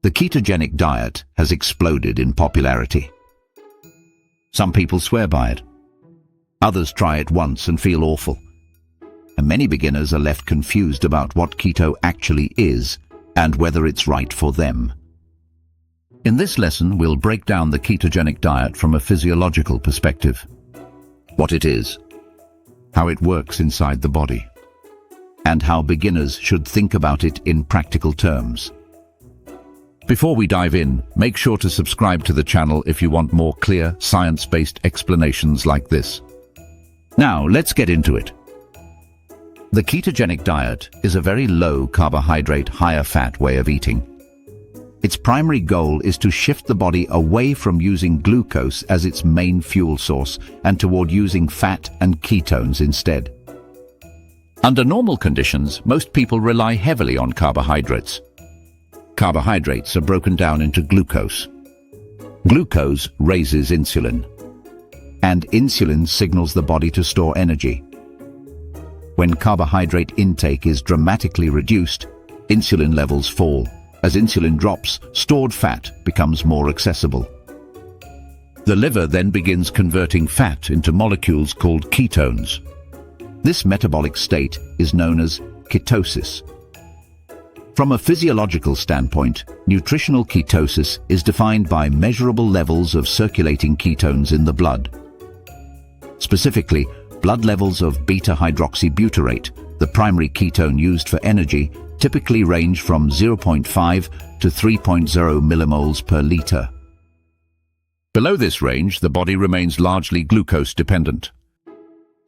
The ketogenic diet has exploded in popularity. Some people swear by it. Others try it once and feel awful. And many beginners are left confused about what keto actually is and whether it's right for them. In this lesson, we'll break down the ketogenic diet from a physiological perspective. What it is, how it works inside the body, and how beginners should think about it in practical terms. Before we dive in, make sure to subscribe to the channel if you want more clear, science-based explanations like this. Now, let's get into it. The ketogenic diet is a very low carbohydrate, higher fat way of eating. Its primary goal is to shift the body away from using glucose as its main fuel source and toward using fat and ketones instead. Under normal conditions, most people rely heavily on carbohydrates. Carbohydrates are broken down into glucose. Glucose raises insulin, and insulin signals the body to store energy. When carbohydrate intake is dramatically reduced, insulin levels fall. As insulin drops, stored fat becomes more accessible. The liver then begins converting fat into molecules called ketones. This metabolic state is known as ketosis. From a physiological standpoint, nutritional ketosis is defined by measurable levels of circulating ketones in the blood. Specifically, blood levels of beta-hydroxybutyrate, the primary ketone used for energy, typically range from 0.5 to 3.0 millimoles per liter. Below this range, the body remains largely glucose dependent.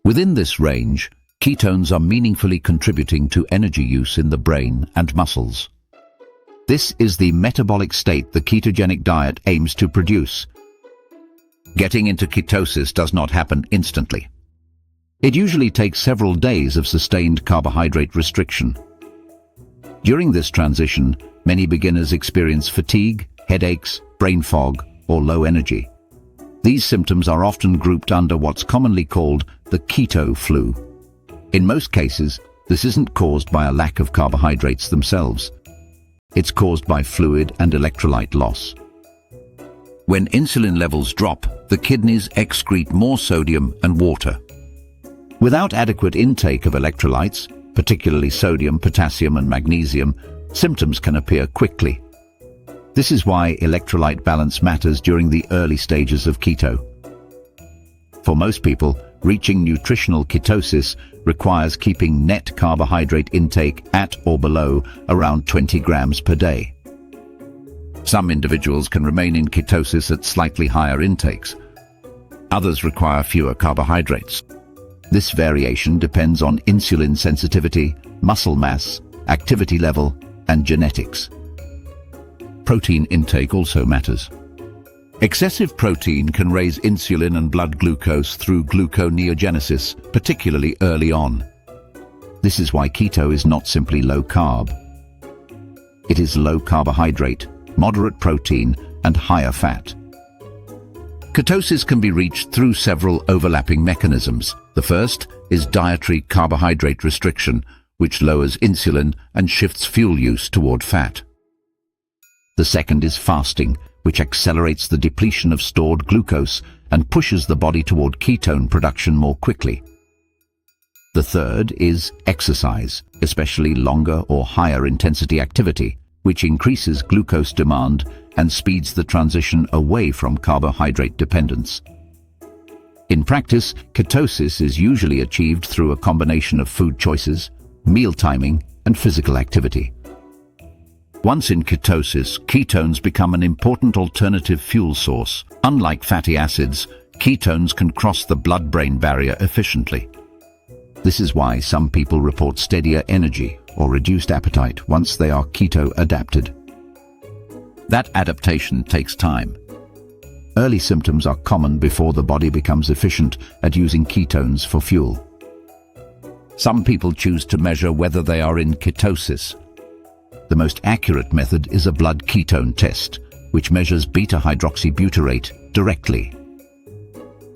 Within this range, ketones are meaningfully contributing to energy use in the brain and muscles. This is the metabolic state the ketogenic diet aims to produce. Getting into ketosis does not happen instantly. It usually takes several days of sustained carbohydrate restriction. During this transition, many beginners experience fatigue, headaches, brain fog, or low energy. These symptoms are often grouped under what's commonly called the keto flu. In most cases, this isn't caused by a lack of carbohydrates themselves. It's caused by fluid and electrolyte loss. When insulin levels drop, the kidneys excrete more sodium and water. Without adequate intake of electrolytes, particularly sodium, potassium, and magnesium, symptoms can appear quickly. This is why electrolyte balance matters during the early stages of keto. For most people, reaching nutritional ketosis requires keeping net carbohydrate intake at or below around 20 grams per day. Some individuals can remain in ketosis at slightly higher intakes. Others require fewer carbohydrates. This variation depends on insulin sensitivity, muscle mass, activity level, and genetics. Protein intake also matters. Excessive protein can raise insulin and blood glucose through gluconeogenesis, particularly early on. This is why keto is not simply low carb. It is low carbohydrate, moderate protein, and higher fat. Ketosis can be reached through several overlapping mechanisms. The first is dietary carbohydrate restriction, which lowers insulin and shifts fuel use toward fat. The second is fasting, which accelerates the depletion of stored glucose and pushes the body toward ketone production more quickly. The third is exercise, especially longer or higher intensity activity, which increases glucose demand and speeds the transition away from carbohydrate dependence. In practice, ketosis is usually achieved through a combination of food choices, meal timing, and physical activity. Once in ketosis, ketones become an important alternative fuel source. Unlike fatty acids, ketones can cross the blood-brain barrier efficiently. This is why some people report steadier energy or reduced appetite once they are keto-adapted. That adaptation takes time. Early symptoms are common before the body becomes efficient at using ketones for fuel. Some people choose to measure whether they are in ketosis. The most accurate method is a blood ketone test, which measures beta-hydroxybutyrate directly.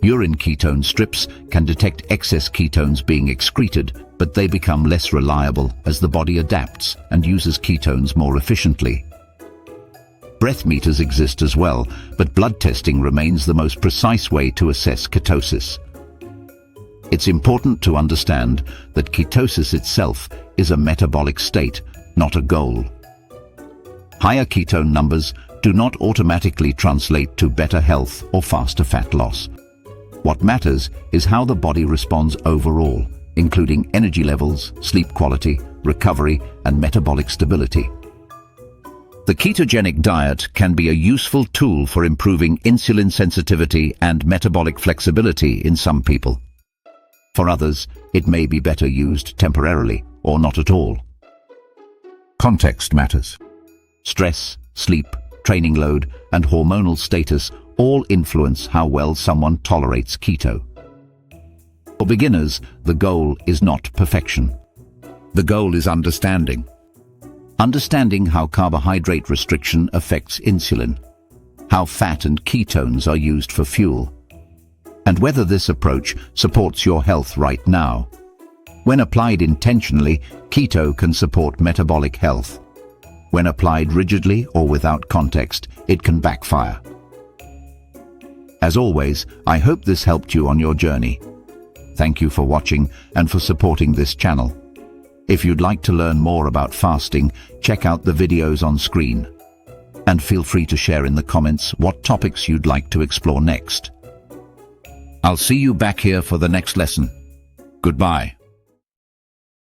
Urine ketone strips can detect excess ketones being excreted, but they become less reliable as the body adapts and uses ketones more efficiently. Breath meters exist as well, but blood testing remains the most precise way to assess ketosis. It's important to understand that ketosis itself is a metabolic state, not a goal. Higher ketone numbers do not automatically translate to better health or faster fat loss. What matters is how the body responds overall, including energy levels, sleep quality, recovery, and metabolic stability. The ketogenic diet can be a useful tool for improving insulin sensitivity and metabolic flexibility in some people. For others, it may be better used temporarily or not at all. Context matters. Stress, sleep, training load, and hormonal status all influence how well someone tolerates keto. For beginners, the goal is not perfection. The goal is understanding. Understanding how carbohydrate restriction affects insulin, how fat and ketones are used for fuel, and whether this approach supports your health right now. When applied intentionally, keto can support metabolic health. When applied rigidly or without context, it can backfire. As always, I hope this helped you on your journey. Thank you for watching and for supporting this channel. If you'd like to learn more about fasting, check out the videos on screen. And feel free to share in the comments what topics you'd like to explore next. I'll see you back here for the next lesson. Goodbye.